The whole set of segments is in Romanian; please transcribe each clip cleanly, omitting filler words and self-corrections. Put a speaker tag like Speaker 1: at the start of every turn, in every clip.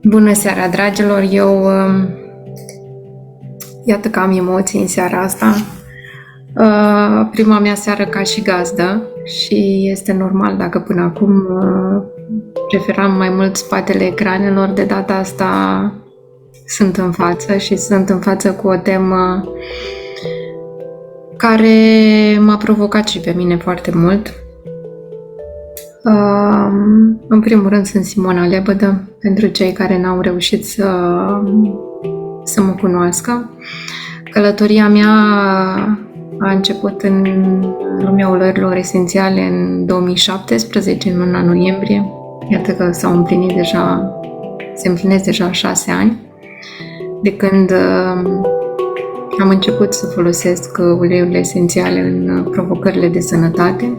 Speaker 1: Bună seara, dragilor! Iată că am emoții în seara asta. Prima mea seară ca și gazdă și este normal dacă până acum preferam mai mult spatele ecranelor, de data asta sunt în față și sunt în față cu o temă care m-a provocat și pe mine foarte mult. În primul rând sunt Simona Lebădă, pentru cei care n-au reușit să mă cunoască. Călătoria mea a început în lumea ulurilor esențiale în 2017, în luna noiembrie. Iată că se împlinesc deja 6 ani de când am început să folosesc uleiurile esențiale în provocările de sănătate.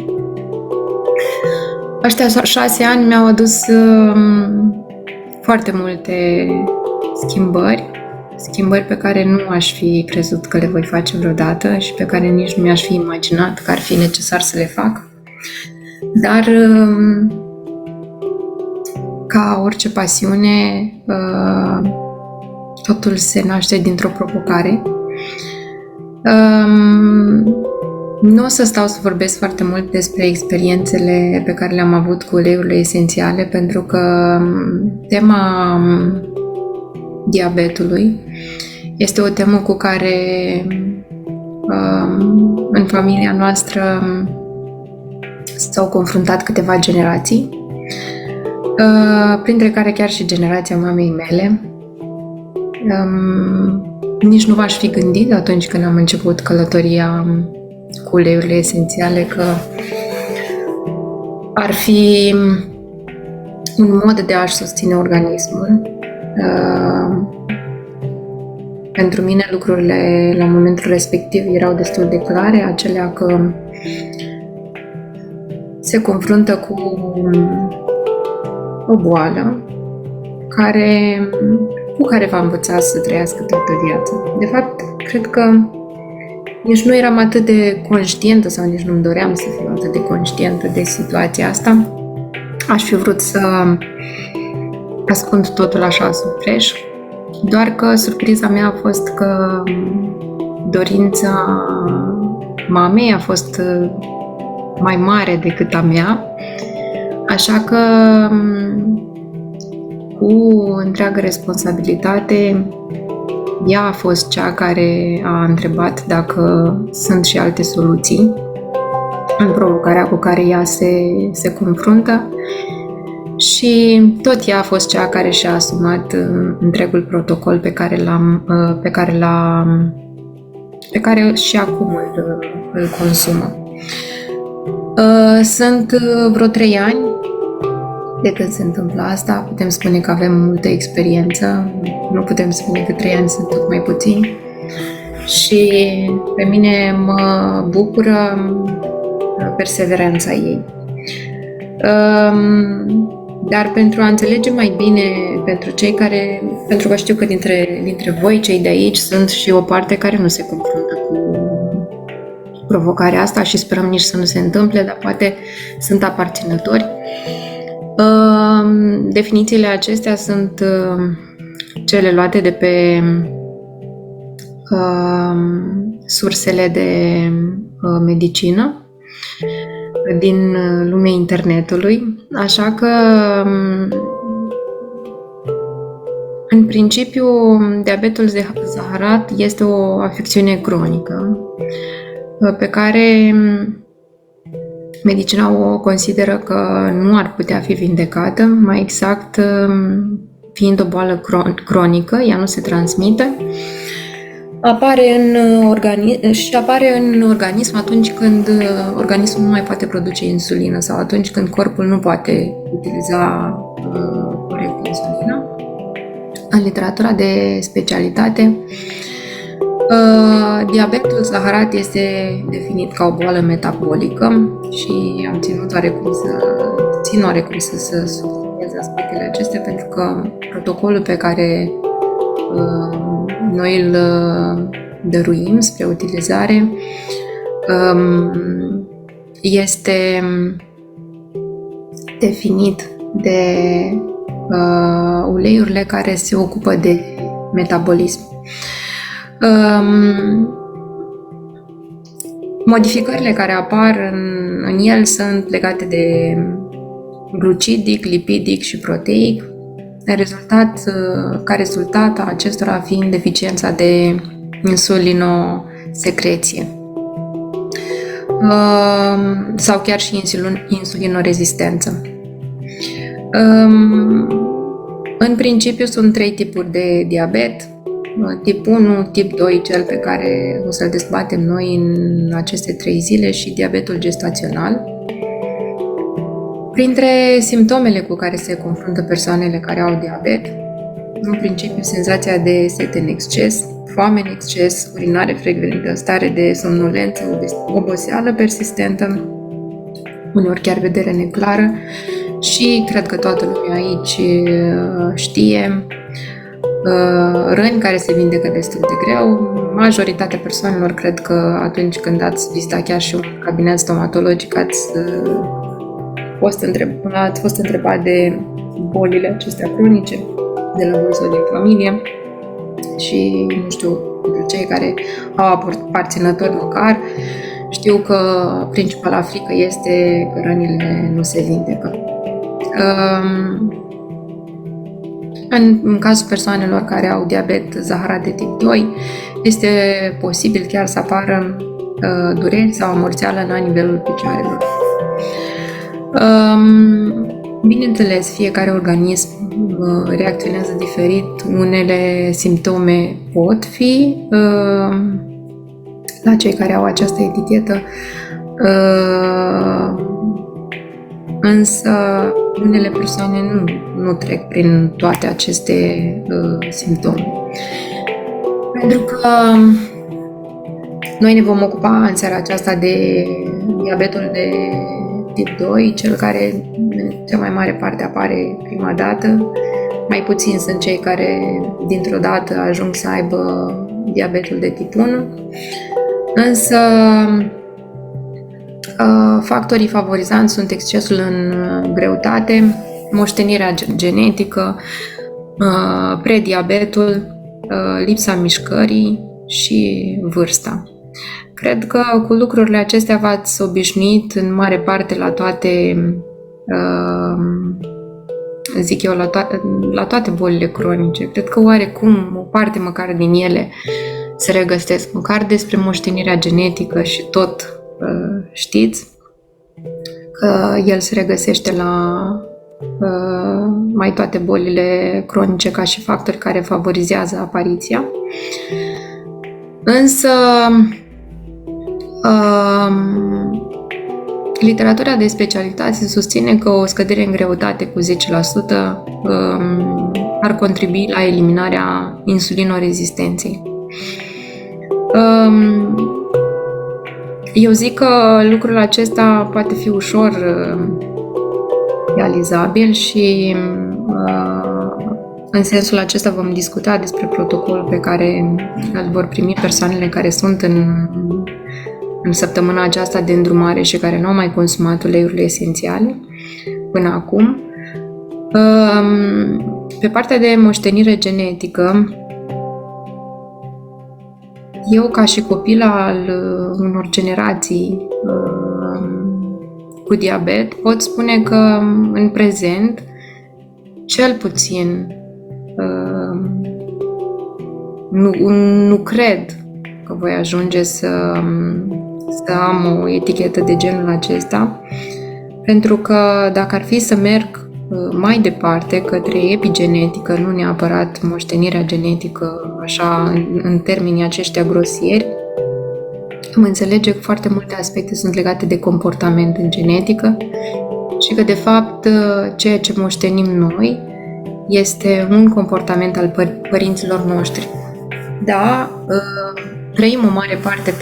Speaker 1: Aceștia 6 ani mi-au adus foarte multe schimbări pe care nu aș fi crezut că le voi face vreodată și pe care nici nu mi-aș fi imaginat că ar fi necesar să le fac. Dar, ca orice pasiune, totul se naște dintr-o provocare. Nu o să stau să vorbesc foarte mult despre experiențele pe care le-am avut cu uleiurile esențiale, pentru că tema diabetului este o temă cu care în familia noastră s-au confruntat câteva generații, printre care chiar și generația mamei mele. Nici nu v-aș fi gândit atunci când am început călătoria cu uleiurile esențiale că ar fi un mod de a-și susține organismul. Pentru mine lucrurile la momentul respectiv erau destul de clare, acelea că se confruntă cu o boală cu care va învăța să trăiască toată viața. De fapt, cred că nici nu eram atât de conștientă sau nici nu-mi doream să fiu atât de conștientă de situația asta. Aș fi vrut să ascund totul așa sub preș, doar că surpriza mea a fost că dorința mamei a fost mai mare decât a mea, așa că cu întreagă responsabilitate ea a fost cea care a întrebat dacă sunt și alte soluții în provocarea cu care ea se confruntă și tot ea a fost cea care și-a asumat întregul protocol pe care și acum îl consumă. Sunt vreo 3 ani de când se întâmplă asta. Putem spune că avem multă experiență, nu putem spune că 3 ani sunt tot mai puțini și pe mine mă bucură perseverența ei. Dar pentru a înțelege mai bine, pentru că știu că dintre voi, cei de aici, sunt și o parte care nu se confruntă cu provocarea asta și sperăm nici să nu se întâmple, dar poate sunt aparținători. Definițiile acestea sunt cele luate de pe sursele de medicină din lumea internetului, așa că în principiu diabetul zaharat este o afecțiune cronică pe care medicina o consideră că nu ar putea fi vindecată, mai exact fiind o boală cronică, ea nu se transmite. Apare în organism atunci când organismul nu mai poate produce insulină sau atunci când corpul nu poate utiliza corect insulină. În literatura de specialitate, diabetul zaharat este definit ca o boală metabolică și am ținut oarecum să subliniez aspectele acestea, pentru că protocolul pe care noi îl dăruim spre utilizare este definit de uleiurile care se ocupă de metabolism. Modificările care apar în el sunt legate de glucidic, lipidic și proteic, ca rezultat a acestora fiind deficiența de insulinosecreție sau chiar și insulinorezistență. În principiu sunt 3 tipuri de diabet, tip 1, tip 2, cel pe care o să-l dezbatem noi în aceste 3 zile, și diabetul gestațional. Printre simptomele cu care se confruntă persoanele care au diabet, în principiu senzația de sete în exces, foame în exces, urinare frecventă, stare de somnolență, oboseală persistentă, uneori chiar vedere neclară și cred că toată lumea aici știe, răni care se vindecă destul de greu. Majoritatea persoanelor cred că atunci când ați vizitat chiar și un cabinet stomatologic ați fost întrebat de bolile acestea cronice de la voi sau din familie și, nu știu, cei care au aparținători măcar, știu că principala frică este că rănile nu se vindecă. În cazul persoanelor care au diabet zaharat de tip 2, este posibil chiar să apară dureri sau amorțeală la nivelul picioarelor. Bineînțeles, fiecare organism reacționează diferit. Unele simptome pot fi la cei care au această etichetă, însă unele persoane nu trec prin toate aceste simptome. Pentru că noi ne vom ocupa în seara aceasta de diabetul de tip 2, cel care în cea mai mare parte apare prima dată. Mai puțin sunt cei care dintr-o dată ajung să aibă diabetul de tip 1. Însă factorii favorizanți sunt excesul în greutate, moștenirea genetică, prediabetul, lipsa mișcării și vârsta. Cred că cu lucrurile acestea v-ați obișnuit în mare parte la toate, la toate bolile cronice. Cred că oarecum o parte măcar din ele se regăsesc, măcar despre moștenirea genetică și tot știți că el se regăsește la mai toate bolile cronice ca și factori care favorizează apariția. Însă literatura de specialitate susține că o scădere în greutate cu 10% ar contribui la eliminarea insulinorezistenței. Eu zic că lucrul acesta poate fi ușor realizabil și în sensul acesta vom discuta despre protocolul pe care îl vor primi persoanele care sunt în săptămâna aceasta de îndrumare și care nu au mai consumat uleiurile esențiale până acum. Pe partea de moștenire genetică, eu, ca și copil al unor generații cu diabet, pot spune că în prezent, cel puțin, nu cred că voi ajunge să am o etichetă de genul acesta, pentru că dacă ar fi să merg mai departe către epigenetică, nu neapărat moștenirea genetică, așa, în termenii aceștia grosieri, am înțelege că foarte multe aspecte sunt legate de comportament în genetică și că, de fapt, ceea ce moștenim noi este un comportament al părinților noștri. Da, trăim o mare parte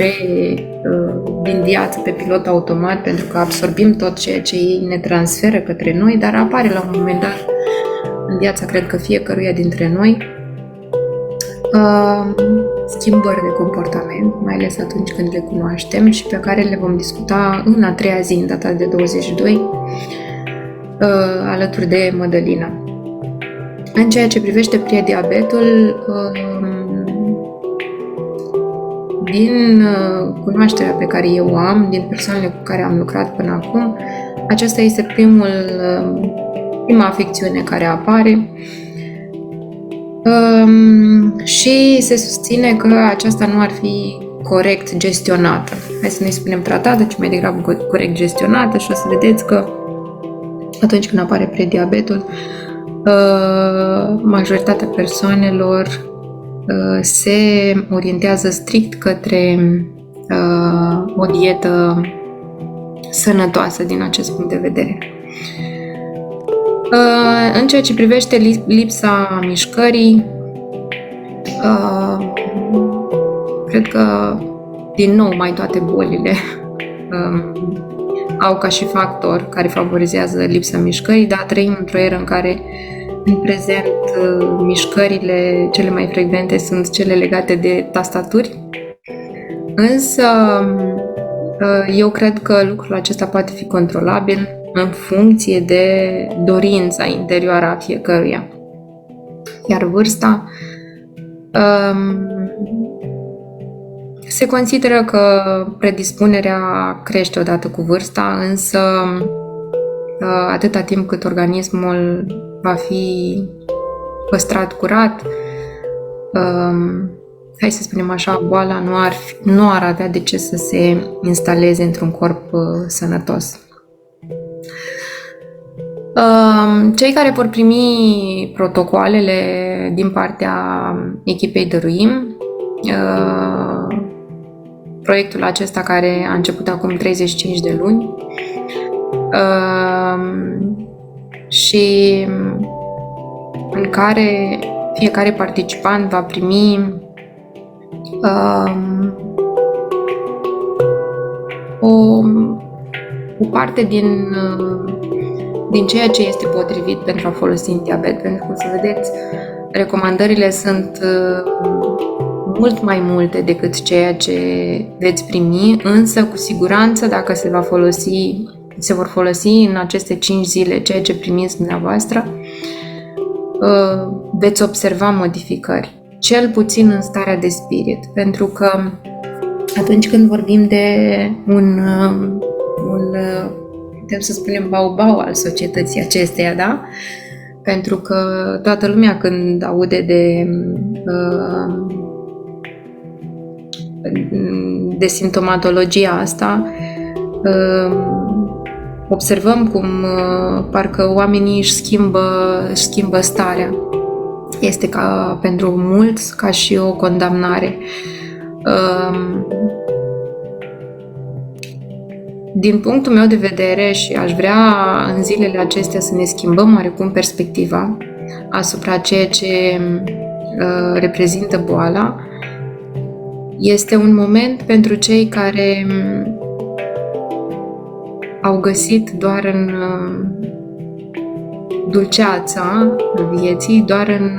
Speaker 1: din viață pe pilot automat, pentru că absorbim tot ceea ce ei ne transferă către noi, dar apare la un moment dat în viața, cred că fiecăruia dintre noi, schimbări de comportament, mai ales atunci când le cunoaștem și pe care le vom discuta în a treia zi, în data de 22, alături de Mădălina. În ceea ce privește prediabetul, din cunoașterea pe care eu o am, din persoanele cu care am lucrat până acum, acesta este prima afecțiune care apare și se susține că aceasta nu ar fi corect gestionată. Hai să nu-i spunem tratată, ci mai degrabă corect gestionată și o să vedeți că atunci când apare prediabetul, majoritatea persoanelor se orientează strict către o dietă sănătoasă din acest punct de vedere. În ceea ce privește lipsa mișcării, cred că, din nou, mai toate bolile au ca și factor care favorizează lipsa mișcării, dar trăim într-o eră în care, în prezent, mișcările cele mai frecvente sunt cele legate de tastaturi. Însă, eu cred că lucrul acesta poate fi controlabil în funcție de dorința interioară a fiecăruia. Iar vârsta se consideră că predispunerea crește odată cu vârsta, însă atâta timp cât organismul va fi păstrat curat, hai să spunem așa, boala nu ar avea de ce să se instaleze într-un corp sănătos. Cei care vor primi protocoalele din partea echipei Dăruim, proiectul acesta care a început acum 35 de luni și în care fiecare participant va primi o parte din ceea ce este potrivit pentru a folosi în diabet, pentru că, să vedeți, recomandările sunt mult mai multe decât ceea ce veți primi, însă cu siguranță dacă se vor folosi în aceste 5 zile ceea ce primiți dumneavoastră, veți observa modificări, cel puțin în starea de spirit, pentru că atunci când vorbim de un putem să spunem bau-bau al societății acesteia, da? Pentru că toată lumea când aude de simptomatologia asta, observăm cum parcă oamenii își schimbă starea. Este pentru mulți ca și o condamnare. Din punctul meu de vedere, și aș vrea în zilele acestea să ne schimbăm oarecum perspectiva asupra ceea ce reprezintă boala, este un moment pentru cei care au găsit doar în dulceața vieții, doar în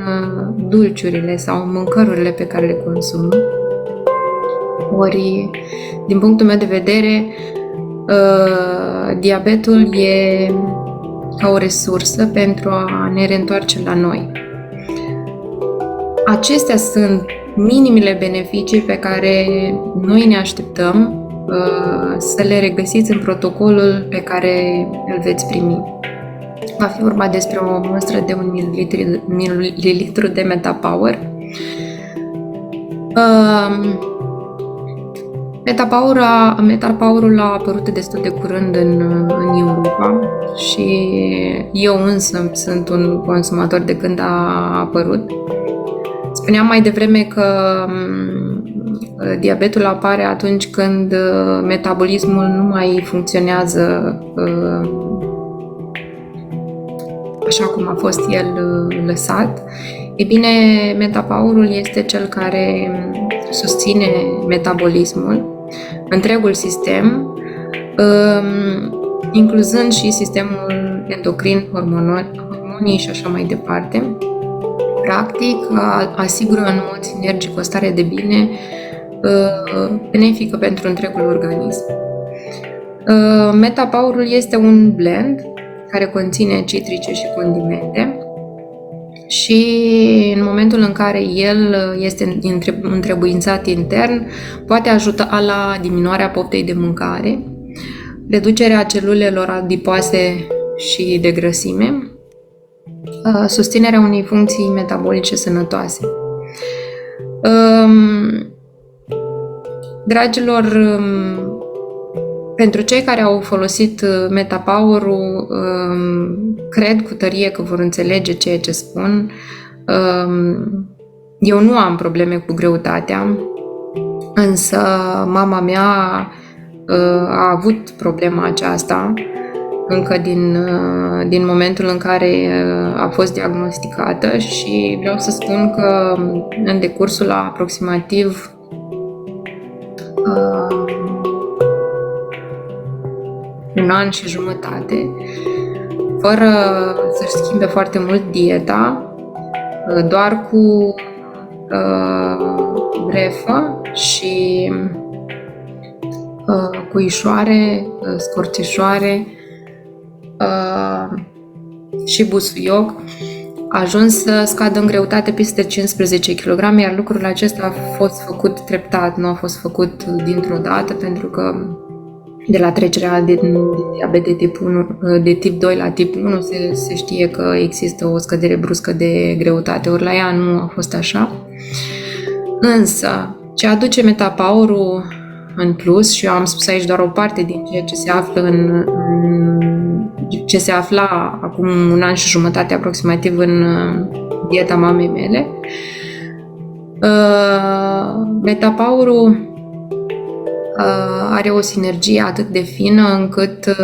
Speaker 1: dulciurile sau mâncărurile pe care le consumă. Ori, din punctul meu de vedere, diabetul e ca o resursă pentru a ne reîntoarce la noi. Acestea sunt minimile beneficii pe care noi ne așteptăm să le regăsiți în protocolul pe care îl veți primi. Va fi vorba despre o mustră de 1 mililitru de MetaPower. MetaPower-ul a apărut destul de curând în Europa și eu însă sunt un consumator de când a apărut. Spuneam mai devreme că diabetul apare atunci când metabolismul nu mai funcționează așa cum a fost el lăsat. E bine, MetaPower-ul este cel care susține metabolismul, întregul sistem, incluzând și sistemul endocrin, hormonii și așa mai departe. Practic, asigură în mod sinergic o stare de bine benefică pentru întregul organism. MetaPower-ul este un blend care conține citrice și condimente și în momentul în care el este întrebuințat intern, poate ajuta la diminuarea poftei de mâncare, reducerea celulelor adipoase și de grăsime, susținerea unei funcții metabolice sănătoase. Dragilor, pentru cei care au folosit Metapower-ul, cred cu tărie că vor înțelege ceea ce spun. Eu nu am probleme cu greutatea, însă mama mea a avut problema aceasta încă din momentul în care a fost diagnosticată și vreau să spun că în decursul la aproximativ un an și jumătate, fără să-și schimbe foarte mult dieta, doar cu grefă și cuișoare, scorțișoare și busuioc, a ajuns să scadă în greutate peste 15 kg, iar lucrul acesta a fost făcut treptat, nu a fost făcut dintr-o dată, pentru că de la trecerea din diabet de tip 2 la tip 1 se știe că există o scădere bruscă de greutate, ori la ea nu a fost așa. Însă, ce aduce Metapower-ul în plus, și eu am spus aici doar o parte din ceea ce se află ce se afla acum un an și jumătate aproximativ în dieta mamei mele, Metapower-ul are o sinergie atât de fină încât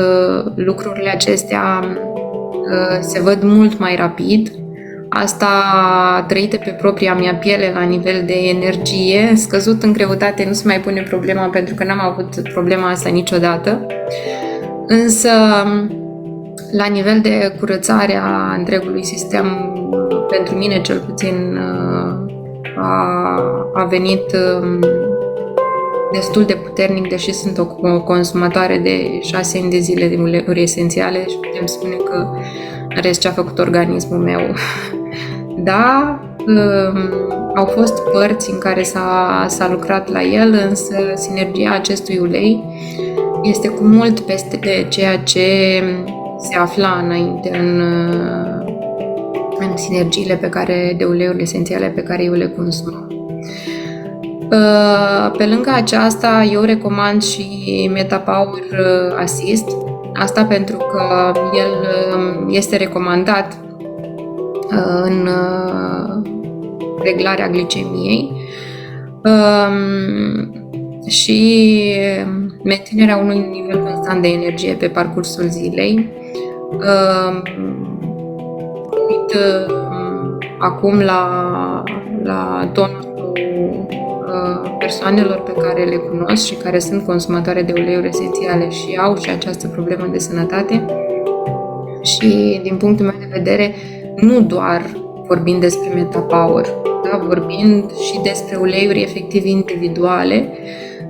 Speaker 1: lucrurile acestea se văd mult mai rapid. Asta trăită pe propria mea piele la nivel de energie. Scăzut în greutate nu se mai pune problema, pentru că n-am avut problema asta niciodată. Însă, la nivel de curățare a întregului sistem, pentru mine cel puțin, a venit destul de puternic, deși sunt o consumatoare de 6 ani de zile de uleiuri esențiale și putem spune că în rest ce a făcut organismul meu. Da, au fost părți în care s-a lucrat la el, însă sinergia acestui ulei este cu mult peste ceea ce se afla înainte în sinergiile de uleiuri esențiale pe care eu le consum. Pe lângă aceasta, eu recomand și Metapower Assist, asta pentru că el este recomandat în reglarea glicemiei și menținerea unui nivel constant de energie pe parcursul zilei. Uit acum la tonul persoanelor pe care le cunosc și care sunt consumatoare de uleiuri esențiale și au și această problemă de sănătate. Și din punctul meu de vedere, nu doar vorbind despre Metapower, da, vorbind și despre uleiuri efectiv individuale,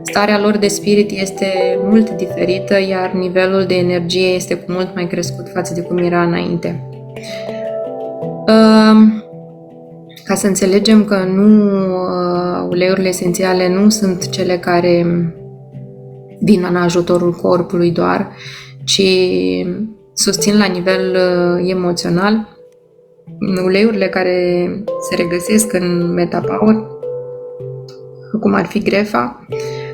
Speaker 1: starea lor de spirit este mult diferită, iar nivelul de energie este cu mult mai crescut față de cum era înainte. Ca să înțelegem că uleiurile esențiale nu sunt cele care vin în ajutorul corpului doar, ci susțin la nivel emoțional. Uleiurile care se regăsesc în Metapower, cum ar fi grefa,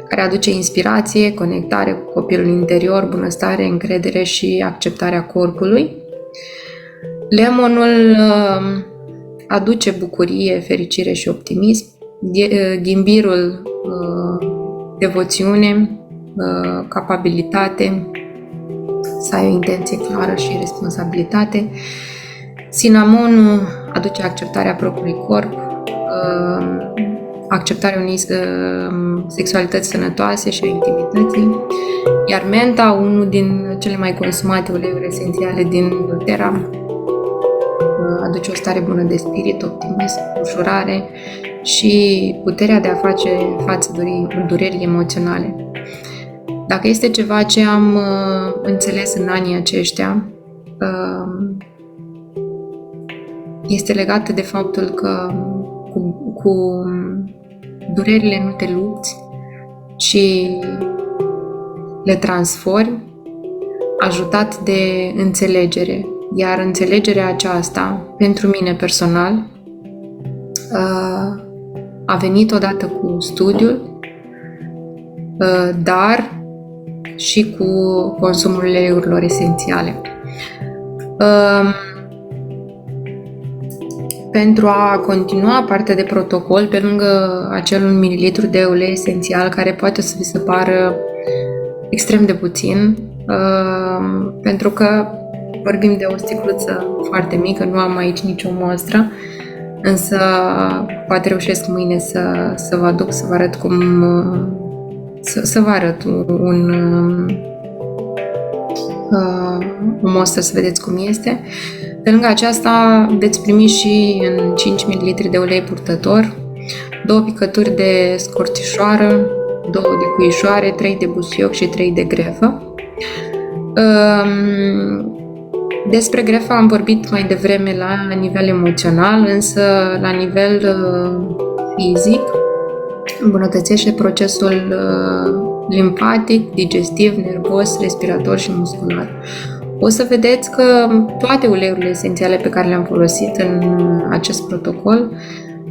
Speaker 1: care aduce inspirație, conectare cu copilul interior, bunăstare, încredere și acceptarea corpului. Lemonul aduce bucurie, fericire și optimism. Ghimbirul, devoțiune, capabilitate, să ai o intenție clară și responsabilitate. Cinamonul aduce acceptarea propriului corp, acceptarea unei sexualități sănătoase și a intimității. Iar menta, unul din cele mai consumate uleiuri esențiale din doTERRA, aduce o stare bună de spirit, optimism, ușurare și puterea de a face față durerii emoționale. Dacă este ceva ce am înțeles în anii aceștia, este legată de faptul că cu durerile nu te lupți, ci le transformi, ajutat de înțelegere. Iar înțelegerea aceasta, pentru mine personal, a venit odată cu studiul, dar și cu consumul uleiurilor esențiale. Pentru a continua partea de protocol, pe lângă acel 1 ml de ulei esențial, care poate să vi se pară extrem de puțin, pentru că vorbim de o sticluță foarte mică, nu am aici nicio mostră, însă poate reușesc mâine să vă aduc, să vă arăt cum să vă arăt o mostră să vedeți cum este. Pe lângă aceasta veți primi și în 5 ml de ulei purtător 2 picături de scorțișoară, 2 de cuișoare, 3 de busuioc și 3 de grefă. Despre grefă am vorbit mai devreme la nivel emoțional, însă la nivel fizic îmbunătățește procesul limfatic, digestiv, nervos, respirator și muscular. O să vedeți că toate uleiurile esențiale pe care le-am folosit în acest protocol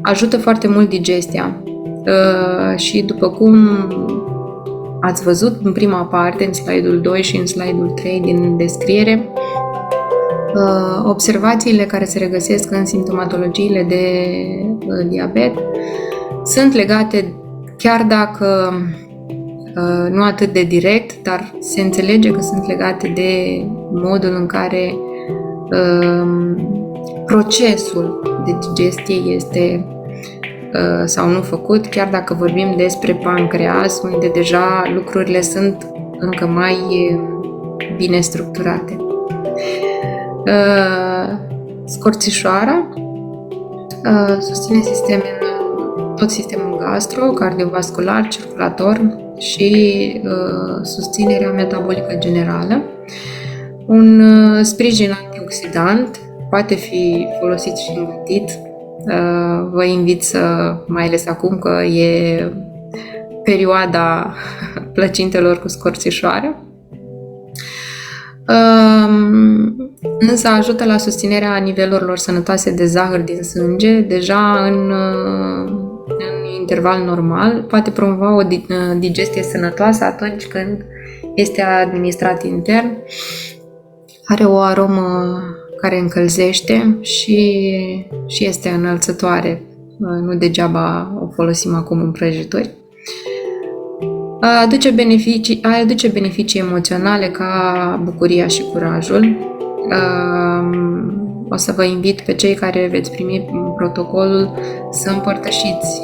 Speaker 1: ajută foarte mult digestia. Și după cum ați văzut în prima parte, în slide-ul 2 și în slide-ul 3 din descriere, observațiile care se regăsesc în simptomatologiile de diabet sunt legate, chiar dacă nu atât de direct, dar se înțelege că sunt legate de modul în care procesul de digestie este sau nu făcut, chiar dacă vorbim despre pancreas, unde deja lucrurile sunt încă mai bine structurate. Scorțișoara susține tot sistemul gastro, cardiovascular, circulator și susținerea metabolică generală. Un sprijin antioxidant poate fi folosit și îngătit. Vă invit mai ales acum că e perioada plăcintelor cu scorțișoară. Însă ajută la susținerea nivelurilor sănătoase de zahăr din sânge, deja în interval normal, poate promova o digestie sănătoasă atunci când este administrat intern, are o aromă care încălzește și este înălțătoare, nu degeaba o folosim acum în prăjituri. Aduce beneficii emoționale ca bucuria și curajul. O să vă invit pe cei care veți primi protocolul să împărtășiți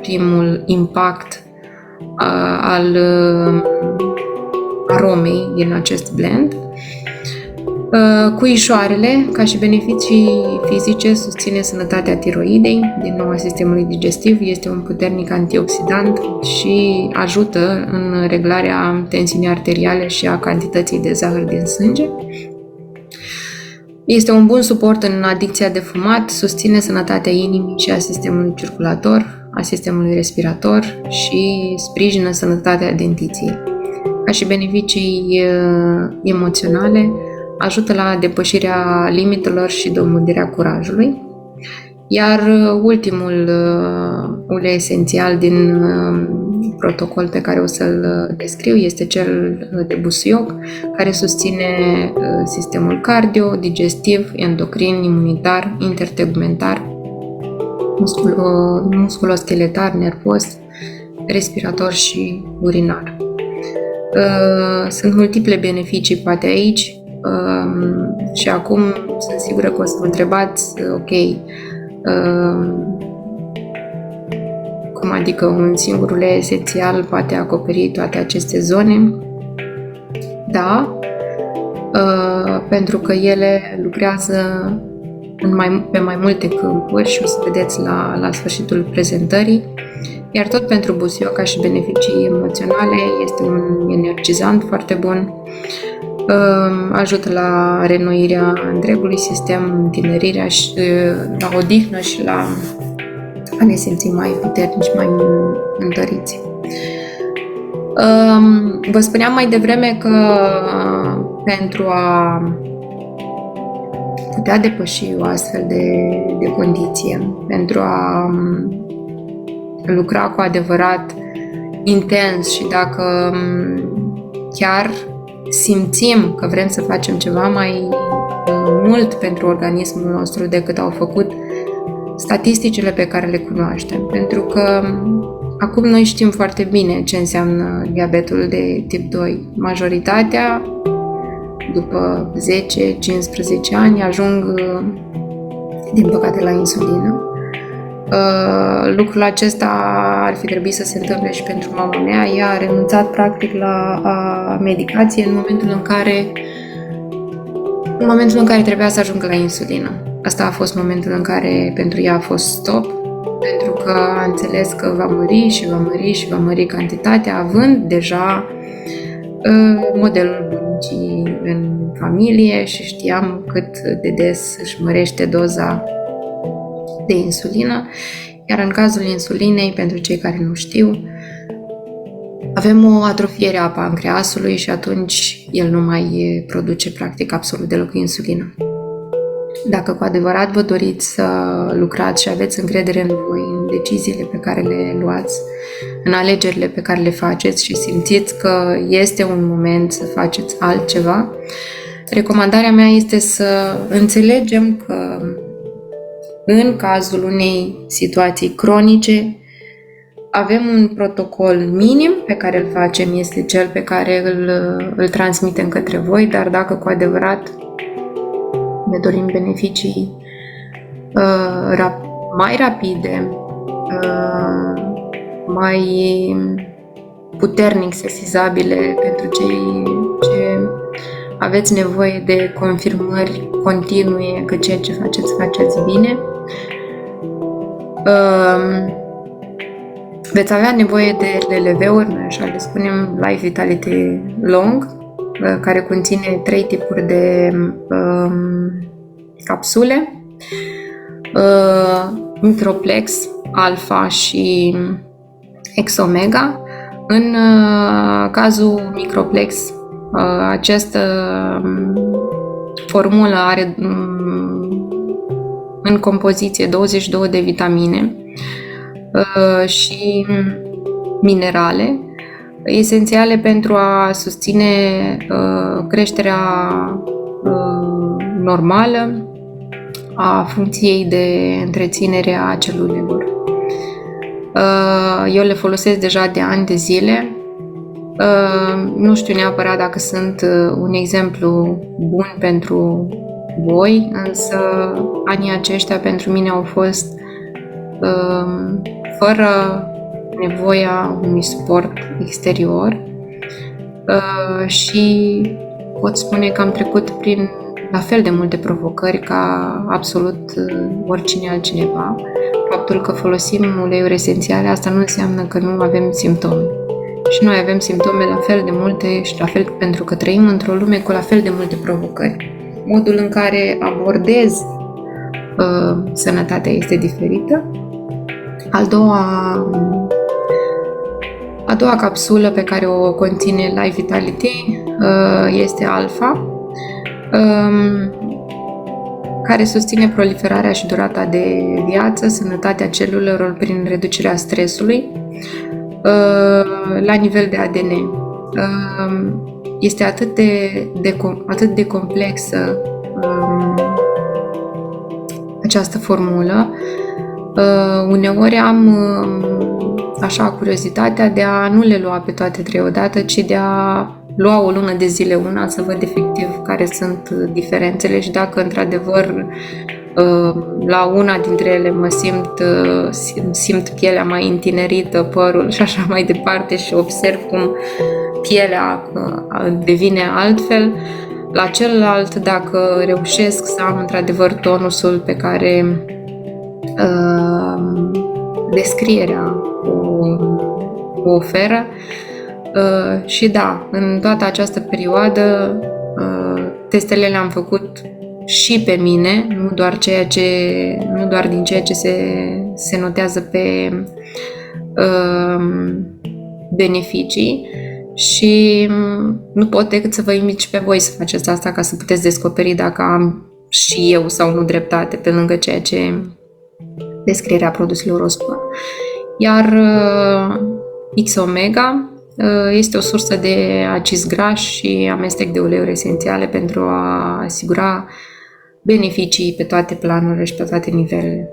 Speaker 1: primul impact al aromei din acest blend. Cuișoarele, ca și beneficii fizice, susține sănătatea tiroidei, din nou a sistemului digestiv, este un puternic antioxidant și ajută în reglarea tensiunii arteriale și a cantității de zahăr din sânge. Este un bun suport în adicția de fumat, susține sănătatea inimii și a sistemului circulator, a sistemului respirator și sprijină sănătatea dentiției. Ca și beneficii emoționale, ajută la depășirea limitelor și domodirea curajului. Iar ultimul ulei esențial din protocol pe care o să-l descriu este cel de busuioc, care susține sistemul cardio, digestiv, endocrin, imunitar, intertegumentar, musculoscheletar, nervos, respirator și urinar. Sunt multiple beneficii poate aici și acum sunt sigură că o să vă întrebați, ok, cum adică un singur ulei esențial poate acoperi toate aceste zone? Da, pentru că ele lucrează pe mai multe câmpuri și o să vedeți la sfârșitul prezentării. Iar tot pentru busuioc, ca și beneficii emoționale, este un energizant foarte bun. Ajută la reînnoirea întregului sistem, întinerirea și la odihnă și la a ne simți mai puternici, mai întăriți. Vă spuneam mai devreme că pentru a putea depăși o astfel de condiție, pentru a lucra cu adevărat intens și dacă chiar simțim că vrem să facem ceva mai mult pentru organismul nostru decât au făcut statisticile pe care le cunoaștem. Pentru că acum noi știm foarte bine ce înseamnă diabetul de tip 2. Majoritatea, după 10-15 ani, ajung, din păcate, la insulină. Lucrul acesta ar fi trebuit să se întâmple și pentru mama mea. Ea a renunțat practic la medicație în momentul în care trebuia să ajungă la insulină. Asta a fost momentul în care pentru ea a fost stop, pentru că a înțeles că va mări și va mări și va mări cantitatea, având deja modelul bunicii în familie și știam cât de des își mărește doza de insulină. Iar în cazul insulinei, pentru cei care nu știu, avem o atrofiere a pancreasului și atunci el nu mai produce practic absolut deloc insulină. Dacă cu adevărat vă doriți să lucrați și aveți încredere în voi, în deciziile pe care le luați, în alegerile pe care le faceți și simțiți că este un moment să faceți altceva, recomandarea mea este să înțelegem că în cazul unei situații cronice avem un protocol minim pe care îl facem, este cel pe care îl transmitem către voi, dar dacă cu adevărat ne dorim beneficii mai rapide, mai puternic sesizabile pentru cei ce aveți nevoie de confirmări continue că ceea ce faceți bine, veți avea nevoie de LV-uri, noi așa le spunem, Life Vitality Long, care conține 3 tipuri de capsule, Microplex, Alpha și X-Omega. În cazul Microplex, această formulă are în compoziție 22 de vitamine și minerale esențiale pentru a susține creșterea normală a funcției de întreținere a celulelor. Eu le folosesc deja de ani de zile. Nu știu neapărat dacă sunt un exemplu bun pentru voi, însă anii aceștia pentru mine au fost fără nevoia unui suport exterior și pot spune că am trecut prin la fel de multe provocări ca absolut oricine altcineva. Faptul că folosim uleiuri esențiale, asta nu înseamnă că nu avem simptome. Și noi avem simptome la fel de multe și la fel pentru că trăim într-o lume cu la fel de multe provocări. Modul în care abordez sănătatea este diferită. A doua capsulă pe care o conține Life Vitality este Alpha, care susține proliferarea și durata de viață, sănătatea celulelor prin reducerea stresului la nivel de ADN. Este atât de complexă această formulă. Uneori am așa curiozitatea de a nu le lua pe toate 3 odată, ci de a lua o lună de zile una să văd efectiv care sunt diferențele și dacă într-adevăr la una dintre ele mă simt pielea mai întinerită, părul și așa mai departe și observ cum pielea devine altfel. La celălalt, dacă reușesc să am într-adevăr tonusul pe care descrierea o oferă. Și da, în toată această perioadă testele le-am făcut și pe mine, nu doar din ceea ce se notează pe beneficii, și nu pot decât să vă invit și pe voi să faceți asta ca să puteți descoperi dacă am și eu sau nu dreptate pe lângă ceea ce descrierea produselor o spun. Iar X-Omega este o sursă de acizi grași și amestec de uleiuri esențiale pentru a asigura beneficii pe toate planurile și pe toate nivelele.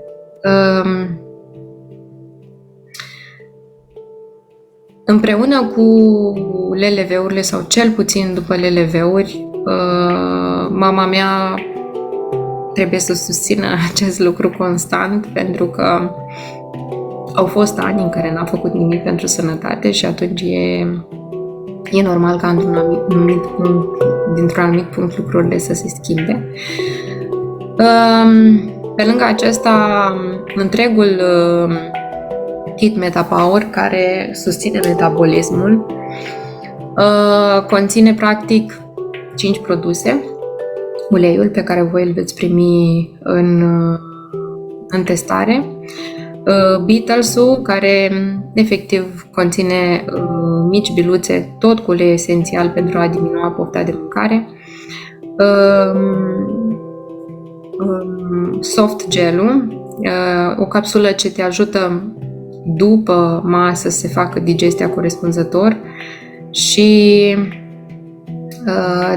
Speaker 1: Împreună cu LLV-urile, sau cel puțin după LLV-uri, mama mea trebuie să susțină acest lucru constant, pentru că au fost ani în care n-a făcut nimic pentru sănătate și atunci e normal ca dintr-un anumit punct lucrurile să se schimbe. Pe lângă acesta, întregul kit MetaPower, care susține metabolismul, conține practic 5 produse. Uleiul pe care voi îl veți primi în testare, Beetles-ul, care efectiv conține mici biluțe, tot cu ulei esențial pentru a diminua pofta de mâncare, Soft Gel-ul, o capsulă ce te ajută după masă să se facă digestia corespunzător, și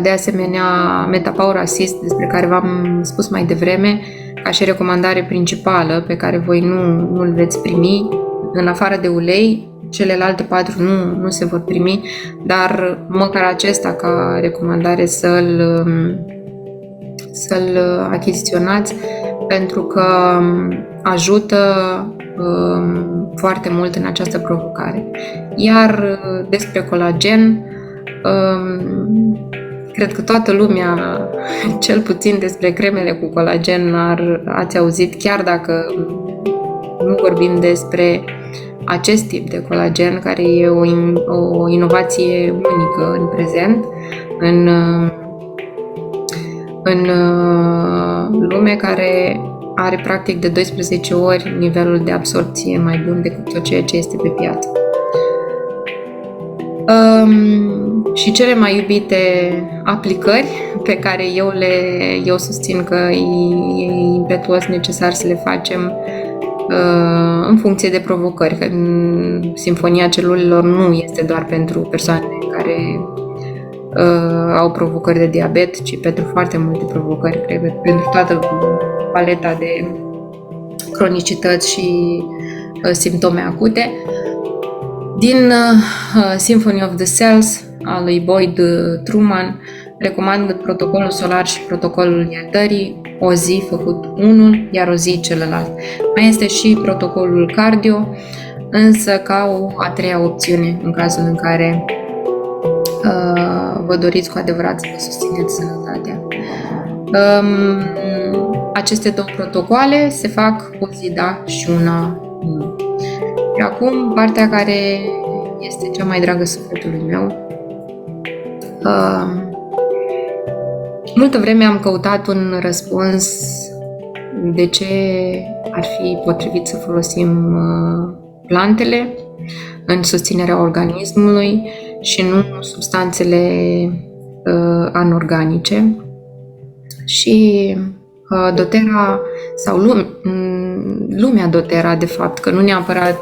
Speaker 1: de asemenea MetaPower Assist, despre care v-am spus mai devreme, ca și recomandare principală pe care voi nu îl veți primi. În afară de ulei, celelalte 4 nu se vor primi, dar măcar acesta ca recomandare să-l achiziționați, pentru că ajută foarte mult în această provocare. Iar despre colagen, cred că toată lumea, cel puțin despre cremele cu colagen, ați auzit, chiar dacă nu vorbim despre acest tip de colagen, care e o inovație unică în prezent, în lume, care are practic de 12 ori nivelul de absorpție mai bun decât tot ceea ce este pe piață. Și cele mai iubite aplicări pe care eu susțin că e impetuos necesar să le facem în funcție de provocări, că Sinfonia Celulelor nu este doar pentru persoane care au provocări de diabet, ci pentru foarte multe provocări, cred, pentru toată paleta de cronicități și simptome acute. Din Symphony of the Cells al lui Boyd Truman, recomand protocolul solar și protocolul iertării, o zi făcut unul, iar o zi celălalt. Mai este și protocolul cardio, însă ca o a treia opțiune în cazul în care vă doriți cu adevărat să vă susțineți sănătatea. Aceste două protocoale se fac o zi da și una nu. Și acum, partea care este cea mai dragă sufletului meu. Multă vreme am căutat un răspuns de ce ar fi potrivit să folosim plantele în susținerea organismului și nu substanțele anorganice. Și doTERRA, sau lumea doTERRA, de fapt, că nu neapărat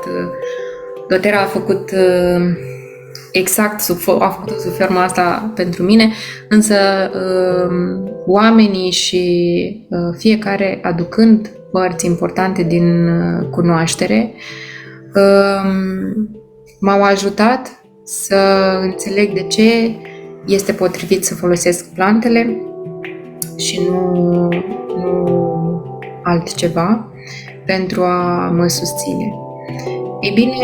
Speaker 1: doTERRA a făcut a făcut sub forma asta pentru mine, însă oamenii și fiecare aducând părți importante din cunoaștere m-au ajutat să înțeleg de ce este potrivit să folosesc plantele și nu altceva pentru a mă susține. Ei bine,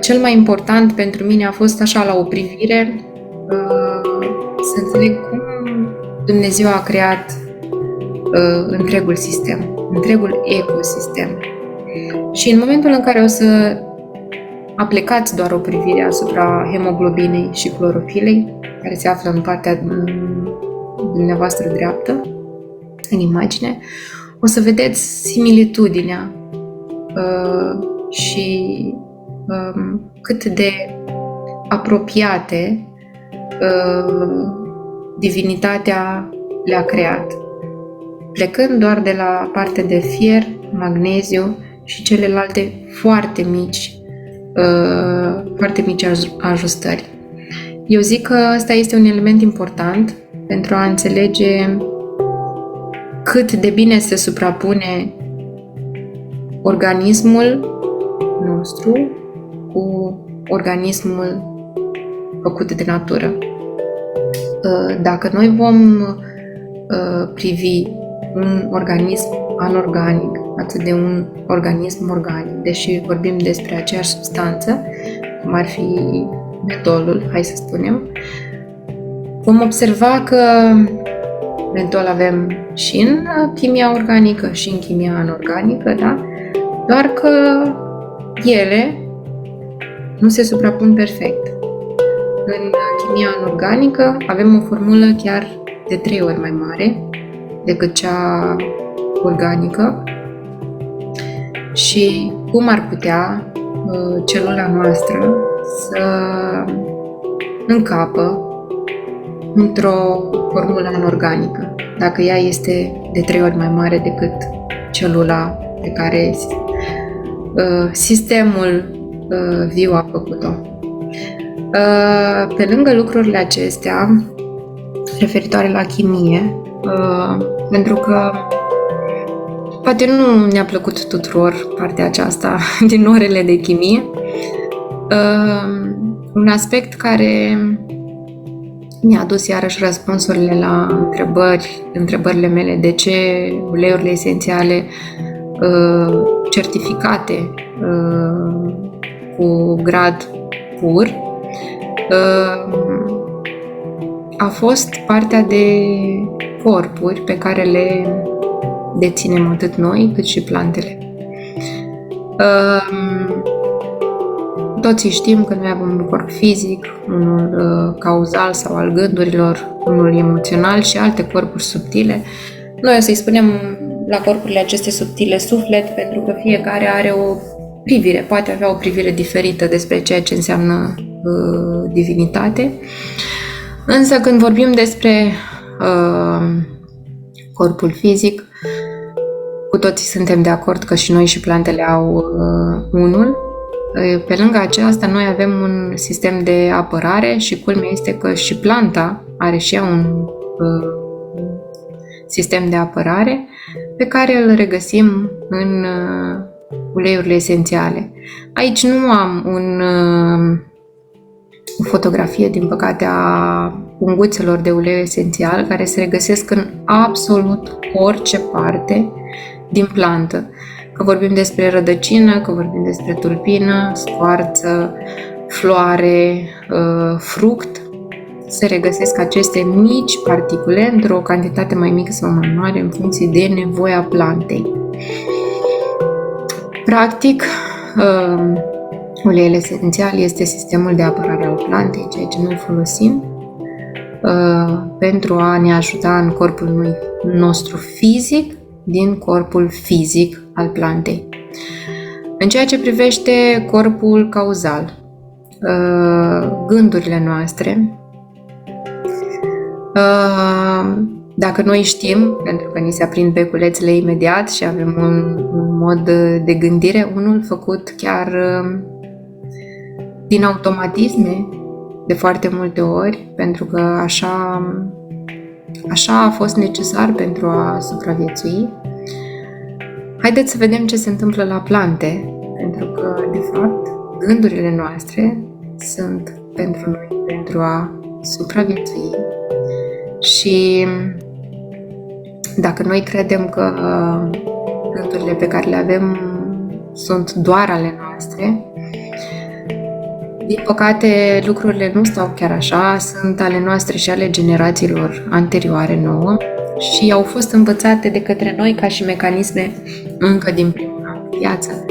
Speaker 1: cel mai important pentru mine a fost, așa la o privire, să înțeleg cum Dumnezeu a creat întregul sistem, întregul ecosistem. Și în momentul în care o să aplicați doar o privire asupra hemoglobinei și clorofilei, care se află în partea dumneavoastră dreaptă, în imagine, o să vedeți similitudinea și cât de apropiate divinitatea le-a creat, plecând doar de la partea de fier, magneziu și celelalte foarte mici ajustări. Eu zic că ăsta este un element important pentru a înțelege cât de bine se suprapune organismul nostru cu organismul făcut de natură. Dacă noi vom privi un organism anorganic față de un organism organic, deși vorbim despre aceeași substanță, cum ar fi mentolul, hai să spunem, vom observa că mentol avem și în chimia organică și în chimia anorganică, da? Doar că ele nu se suprapun perfect. În chimia anorganică avem o formulă chiar de 3 ori mai mare decât cea organică și cum ar putea celula noastră să încapă într-o formulă anorganică, dacă ea este de 3 ori mai mare decât celula pe care sistemul viu a făcut-o. Pe lângă lucrurile acestea, referitoare la chimie, pentru că poate nu ne-a plăcut tuturor partea aceasta din orele de chimie, un aspect care mi-a adus iarăși răspunsurile la întrebările mele de ce uleiurile esențiale certificate cu grad pur a fost partea de corpuri pe care le deținem atât noi cât și plantele. Toți știm că noi avem un corp fizic, unul cauzal sau al gândurilor, unul emoțional și alte corpuri subtile. Noi o să-i spunem la corpurile acestea subtile suflet, pentru că fiecare are o privire, poate avea o privire diferită despre ceea ce înseamnă divinitate. Însă când vorbim despre corpul fizic, cu toții suntem de acord că și noi și plantele au unul. Pe lângă aceasta, noi avem un sistem de apărare și culmea este că și planta are și ea un sistem de apărare pe care îl regăsim în uleiurile esențiale. Aici nu am o fotografie, din păcate, a punguțelor de ulei esențial care se regăsesc în absolut orice parte din plantă. Că vorbim despre rădăcină, că vorbim despre tulpină, scoarță, floare, fruct, se regăsesc aceste mici particule într-o cantitate mai mică sau mai mare în funcție de nevoia plantei. Practic, uleiul esențial este sistemul de apărare al plantei, ceea ce noi folosim pentru a ne ajuta în corpul nostru fizic din corpul fizic al plantei. În ceea ce privește corpul cauzal, gândurile noastre, dacă noi știm, pentru că ni se aprind beculețele imediat și avem un mod de gândire, unul făcut chiar din automatisme de foarte multe ori, pentru că așa a fost necesar pentru a supraviețui. Haideți să vedem ce se întâmplă la plante, pentru că, de fapt, gândurile noastre sunt pentru noi, pentru a supraviețui. Și dacă noi credem că gândurile pe care le avem sunt doar ale noastre, din păcate, lucrurile nu stau chiar așa, sunt ale noastre și ale generațiilor anterioare nouă și au fost învățate de către noi ca și mecanisme încă din primul an de viață.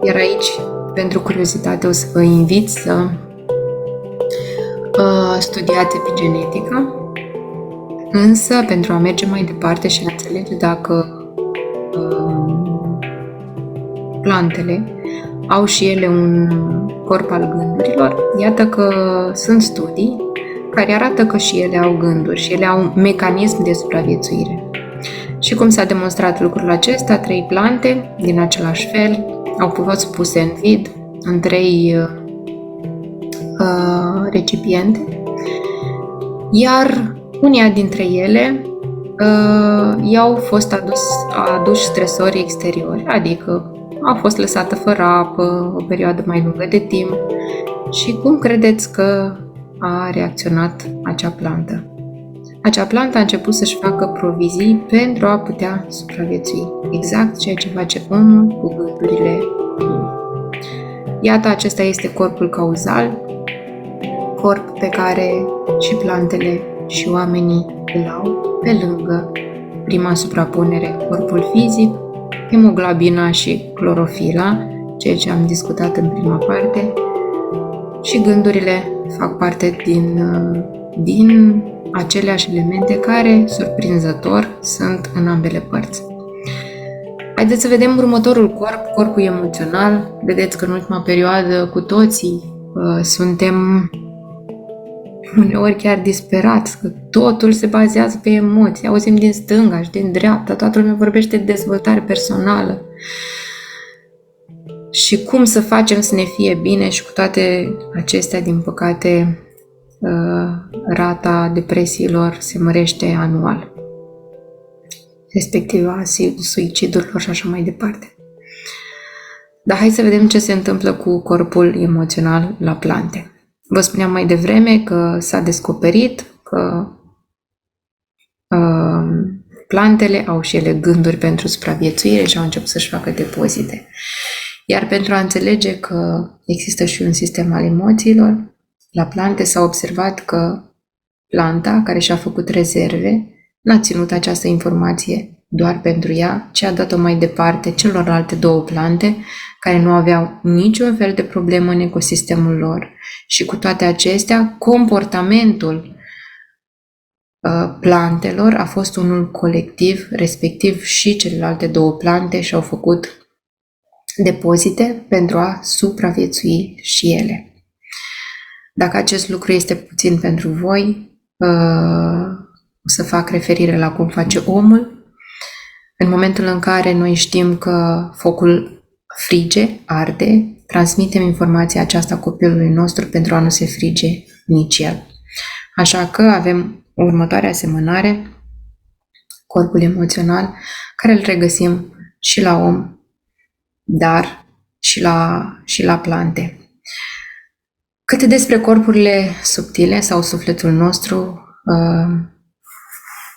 Speaker 1: Iar aici, pentru curiozitate, o să vă invit să studiați epigenetica, Însă, pentru a merge mai departe și a înțelege dacă plantele au și ele un corp al gândurilor, iată că sunt studii care arată că și ele au gânduri și ele au un mecanism de supraviețuire. Și cum s-a demonstrat lucrul acesta, 3 plante din același fel au fost puse în vid în 3 recipiente, iar unia dintre ele i-au fost aduși stresori exteriori, adică a fost lăsată fără apă o perioadă mai lungă de timp. Și cum credeți că a reacționat acea plantă? Acea plantă a început să-și facă provizii pentru a putea supraviețui. Exact ceea ce face omul cu gândurile lui. Iată, acesta este corpul cauzal, corp pe care și plantele și oamenii îl au, pe lângă prima suprapunere, corpul fizic, hemoglobina și clorofila, ceea ce am discutat în prima parte, și gândurile fac parte din aceleași elemente care, surprinzător, sunt în ambele părți. Haideți să vedem următorul corp, corpul emoțional. Vedeți că în ultima perioadă cu toții suntem uneori chiar disperați, că totul se bazează pe emoții. Auzim din stânga și din dreapta, toată lumea vorbește de dezvoltare personală. Și cum să facem să ne fie bine și cu toate acestea, din păcate, rata depresiilor se mărește anual, respectiv a suicidurilor și așa mai departe. Dar hai să vedem ce se întâmplă cu corpul emoțional la plante. Vă spuneam mai devreme că s-a descoperit că plantele au și ele gânduri pentru supraviețuire și au început să-și facă depozite. Iar pentru a înțelege că există și un sistem al emoțiilor, la plante s-a observat că planta care și-a făcut rezerve n-a ținut această informație doar pentru ea, ci a dat-o mai departe celorlalte 2 plante care nu aveau niciun fel de problemă în ecosistemul lor. Și cu toate acestea, comportamentul plantelor a fost unul colectiv, respectiv și celelalte 2 plante și-au făcut depozite pentru a supraviețui și ele. Dacă acest lucru este puțin pentru voi, o să fac referire la cum face omul. În momentul în care noi știm că focul frige, arde, transmitem informația aceasta copilului nostru pentru a nu se frige nici el. Așa că avem următoarea asemănare, corpul emoțional, care îl regăsim și la om, dar și la plante. Cât despre corpurile subtile sau sufletul nostru,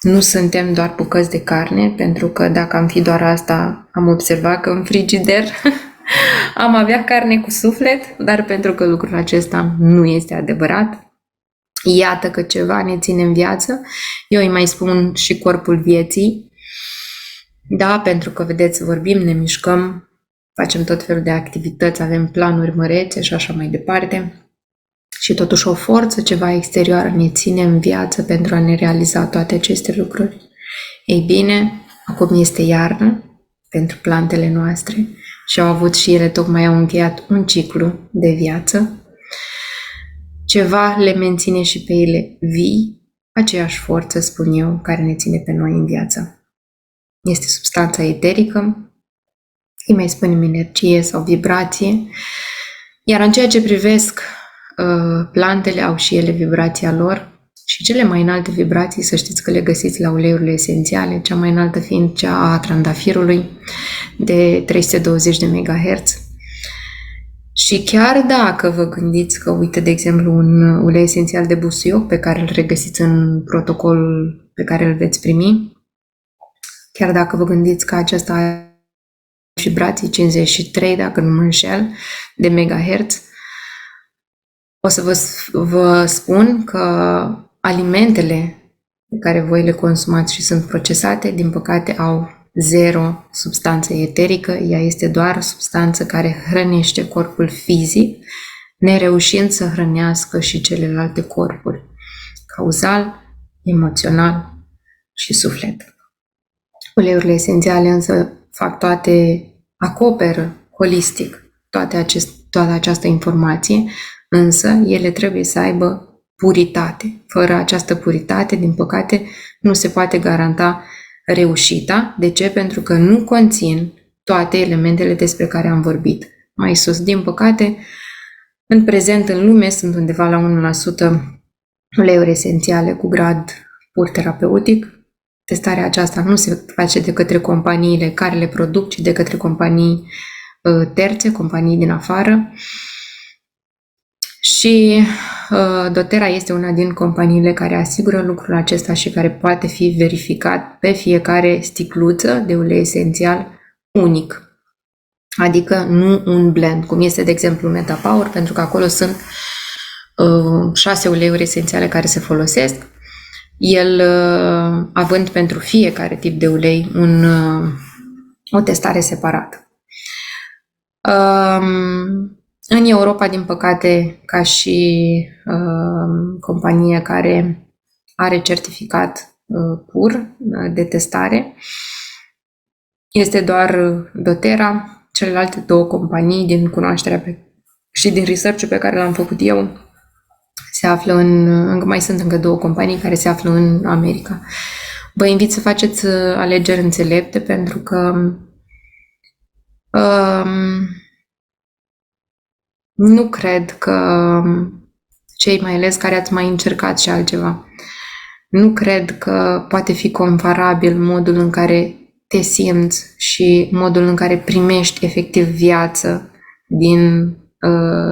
Speaker 1: nu suntem doar bucăți de carne, pentru că dacă am fi doar asta, am observat că în frigider am avea carne cu suflet, dar pentru că lucrul acesta nu este adevărat, iată că ceva ne ține în viață. Eu îi mai spun și corpul vieții, da, pentru că, vedeți, vorbim, ne mișcăm, facem tot felul de activități, avem planuri mărețe și așa mai departe. Și totuși o forță, ceva exterioară ne ține în viață pentru a ne realiza toate aceste lucruri. Ei bine, acum este iarnă pentru plantele noastre și au avut și ele, tocmai au încheiat un ciclu de viață. Ceva le menține și pe ele vii, aceeași forță, spun eu, care ne ține pe noi în viață. Este substanța eterică, îi mai spunem energie sau vibrație, iar în ceea ce privesc plantele, au și ele vibrația lor și cele mai înalte vibrații, să știți că le găsiți la uleiurile esențiale, cea mai înaltă fiind cea a trandafirului de 320 de MHz. Și chiar dacă vă gândiți că, uite, de exemplu, un ulei esențial de busuioc pe care îl regăsiți în protocolul pe care îl veți primi, chiar dacă vă gândiți că acesta are vibrații 53, dacă nu mă înșel, de megahertz, o să vă spun că alimentele pe care voi le consumați și sunt procesate, din păcate, au 0 substanță eterică, ea este doar substanță care hrănește corpul fizic, nereușind să hrănească și celelalte corpuri, cauzal, emoțional și suflet. Uleiurile esențiale însă acoperă holistic toată această informație, însă ele trebuie să aibă puritate. Fără această puritate, din păcate, nu se poate garanta reușita. De ce? Pentru că nu conțin toate elementele despre care am vorbit mai sus. Din păcate, în prezent în lume sunt undeva la 1% uleiuri esențiale cu grad pur terapeutic. Testarea aceasta nu se face de către companiile care le produc, ci de către companii terțe, companii din afară. Și doTERRA este una din companiile care asigură lucrul acesta și care poate fi verificat pe fiecare sticluță de ulei esențial unic. Adică nu un blend, cum este de exemplu MetaPower, pentru că acolo sunt 6 uleiuri esențiale care se folosesc, el având pentru fiecare tip de ulei o testare separată. În Europa, din păcate, ca și companie care are certificat pur de testare, este doar doTERRA. Celelalte 2 companii din cunoașterea și din research-ul pe care l-am făcut eu se află mai sunt încă 2 companii care se află în America. Vă invit să faceți alegeri înțelepte pentru că nu cred că cei mai ales care ați mai încercat și altceva, nu cred că poate fi comparabil modul în care te simți și modul în care primești efectiv viață din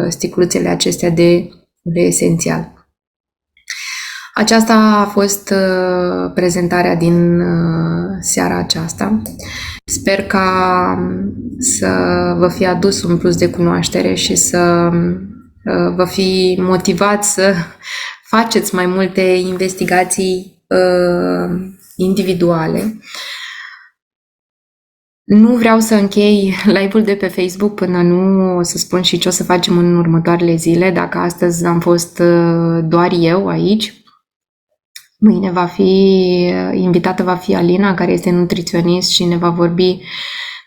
Speaker 1: sticluțele acestea de ulei esențial. Aceasta a fost prezentarea din seara aceasta. Sper ca să vă fi adus un plus de cunoaștere și să vă fi motivat să faceți mai multe investigații individuale. Nu vreau să închei live-ul de pe Facebook până nu o să spun și ce o să facem în următoarele zile. Dacă astăzi am fost doar eu aici, mâine invitată va fi Alina, care este nutriționist și ne va vorbi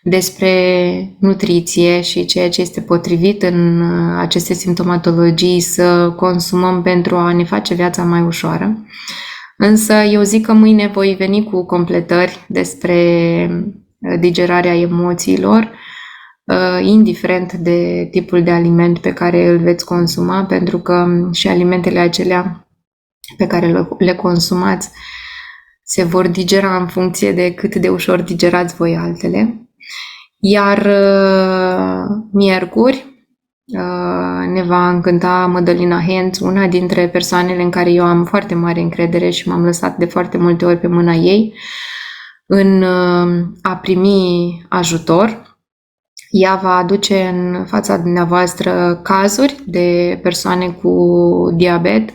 Speaker 1: despre nutriție și ceea ce este potrivit în aceste simptomatologii să consumăm pentru a ne face viața mai ușoară. Însă eu zic că mâine voi veni cu completări despre digerarea emoțiilor, indiferent de tipul de aliment pe care îl veți consuma, pentru că și alimentele acelea pe care le consumați se vor digera în funcție de cât de ușor digerați voi altele. Iar miercuri ne va încânta Mădălina Henț, una dintre persoanele în care eu am foarte mare încredere și m-am lăsat de foarte multe ori pe mâna ei în a primi ajutor. Ea va aduce în fața dumneavoastră cazuri de persoane cu diabet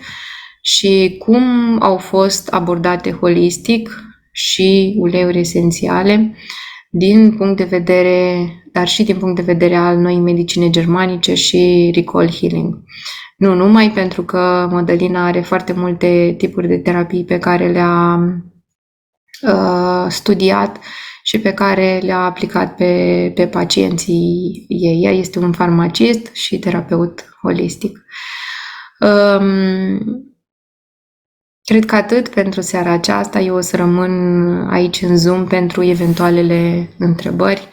Speaker 1: și cum au fost abordate holistic și uleiuri esențiale din punct de vedere, dar și din punct de vedere al noii medicine germanice și recall healing. Nu numai, pentru că Mădălina are foarte multe tipuri de terapii pe care le-a studiat și pe care le-a aplicat pe pacienții ei. Ea este un farmacist și terapeut holistic. Cred că atât pentru seara aceasta. Eu o să rămân aici în Zoom pentru eventualele întrebări,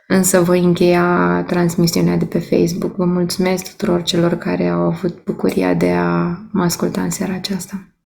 Speaker 1: însă voi încheia transmisiunea de pe Facebook. Vă mulțumesc tuturor celor care au avut bucuria de a mă asculta în seara aceasta.